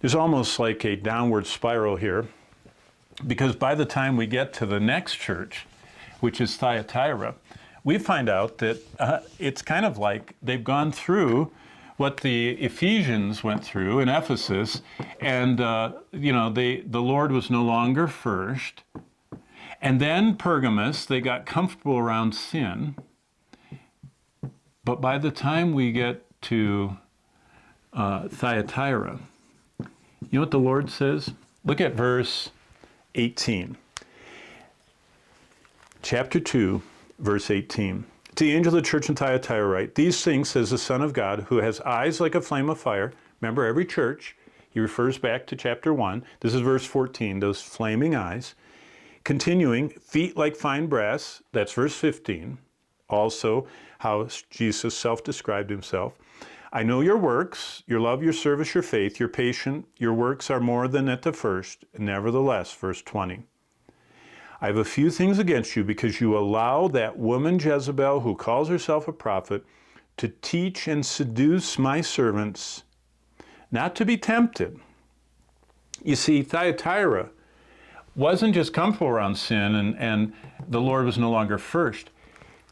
there's almost like a downward spiral here, because by the time we get to the next church, which is Thyatira, we find out that it's kind of like they've gone through what the Ephesians went through in Ephesus, and the Lord was no longer first. And then Pergamos, they got comfortable around sin. But by the time we get to Thyatira, you know what the Lord says? Look at verse 18. Chapter 2, verse 18. To the angel of the church in Thyatira write, these things says the Son of God, who has eyes like a flame of fire. Remember, every church, he refers back to chapter 1. This is verse 14, those flaming eyes. Continuing, feet like fine brass. That's verse 15. Also, how Jesus self-described himself. I know your works, your love, your service, your faith, your patience, your works are more than at the first. Nevertheless, verse 20. I have a few things against you because you allow that woman Jezebel, who calls herself a prophet, to teach and seduce my servants, not to be tempted. You see, Thyatira wasn't just comfortable around sin and the Lord was no longer first.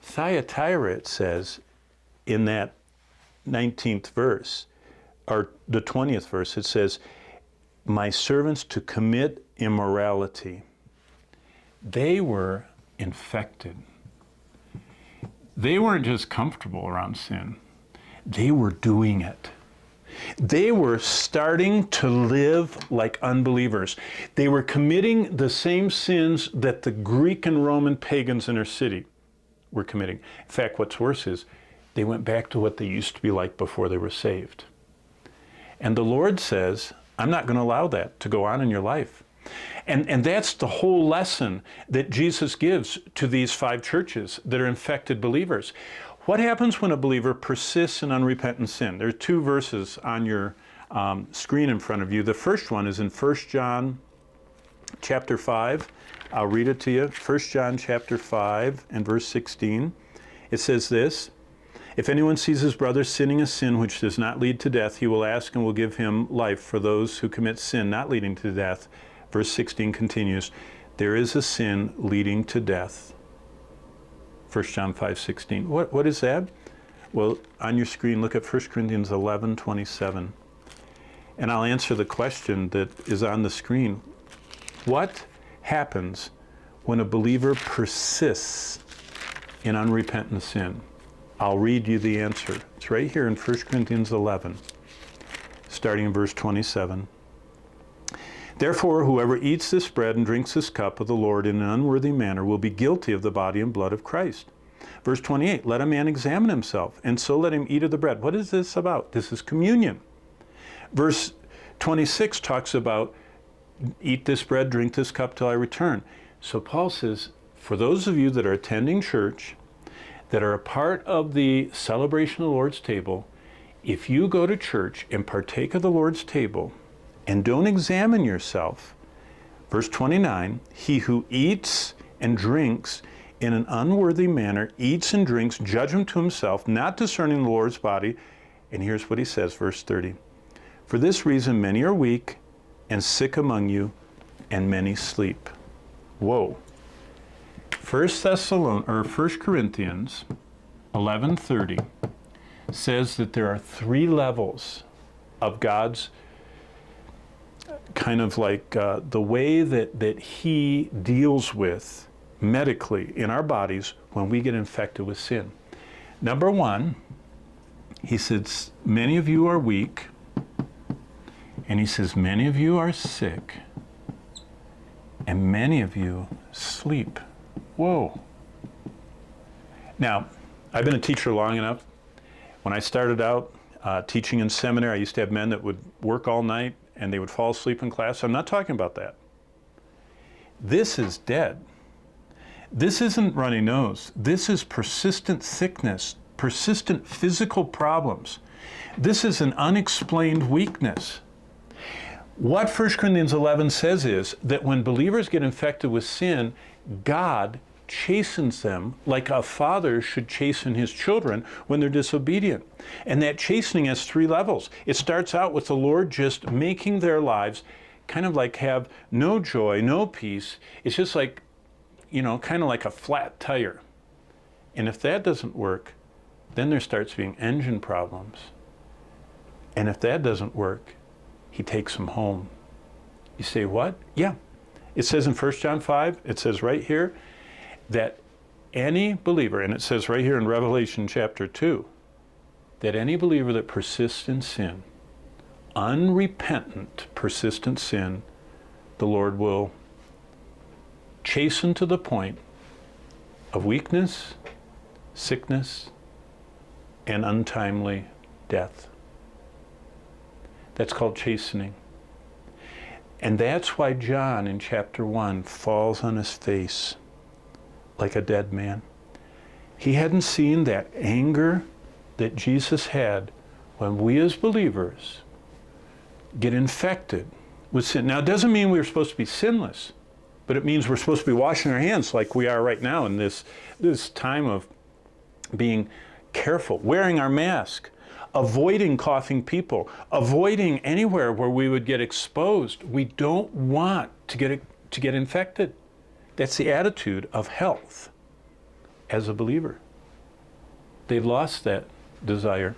Thyatira, it says, in that 19th verse, or the 20th verse, it says, my servants to commit immorality. They were infected. They weren't just comfortable around sin. They were doing it. They were starting to live like unbelievers. They were committing the same sins that the Greek and Roman pagans in their city were committing. In fact, what's worse is they went back to what they used to be like before they were saved. And the Lord says, I'm not going to allow that to go on in your life. And that's the whole lesson that Jesus gives to these 5 churches that are infected believers. What happens when a believer persists in unrepentant sin? There are 2 verses on your screen in front of you. The first one is in 1 John chapter 5. I'll read it to you. 1 John chapter 5 and verse 16. It says this, if anyone sees his brother sinning a sin which does not lead to death, he will ask and will give him life for those who commit sin not leading to death. Verse 16 continues, there is a sin leading to death. 1 John 5:16. What is that? Well, on your screen, look at 1 Corinthians 11:27. And I'll answer the question that is on the screen. What happens when a believer persists in unrepentant sin? I'll read you the answer. It's right here in 1 Corinthians 11, starting in verse 27. Therefore, whoever eats this bread and drinks this cup of the Lord in an unworthy manner will be guilty of the body and blood of Christ. Verse 28, let a man examine himself, and so let him eat of the bread. What is this about? This is communion. Verse 26 talks about, eat this bread, drink this cup till I return. So Paul says, for those of you that are attending church, that are a part of the celebration of the Lord's table, if you go to church and partake of the Lord's table, and don't examine yourself, verse 29, he who eats and drinks in an unworthy manner, eats and drinks judgment to himself, not discerning the Lord's body. And here's what he says, verse 30. For this reason, many are weak and sick among you, and many sleep. Whoa. 1 Corinthians 11:30 says that there are 3 levels of God's kind of like the way that he deals with medically in our bodies when we get infected with sin. Number 1, he says, many of you are weak, and he says, many of you are sick, and many of you sleep. Whoa. Now, I've been a teacher long enough. When I started out teaching in seminary, I used to have men that would work all night and they would fall asleep in class. I'm not talking about that. This is dead. This isn't runny nose. This is persistent sickness, persistent physical problems. This is an unexplained weakness. What 1 Corinthians 11 says is that when believers get infected with sin, God chastens them like a father should chasten his children when they're disobedient. And that chastening has 3 levels. It starts out with the Lord just making their lives kind of like have no joy, no peace. It's just like, kind of like a flat tire. And if that doesn't work, then there starts being engine problems. And if that doesn't work, he takes them home. You say, what? Yeah. It says in 1 John 5, it says right here, that any believer, and it says right here in Revelation chapter 2, that any believer that persists in sin, unrepentant, persistent sin, the Lord will chasten to the point of weakness, sickness, and untimely death. That's called chastening. And that's why John in chapter 1 falls on his face like a dead man. He hadn't seen that anger that Jesus had when we as believers get infected with sin. Now, it doesn't mean we're supposed to be sinless, but it means we're supposed to be washing our hands like we are right now in this time of being careful, wearing our mask, avoiding coughing people, avoiding anywhere where we would get exposed. We don't want to get infected. That's the attitude of health as a believer. They've lost that desire.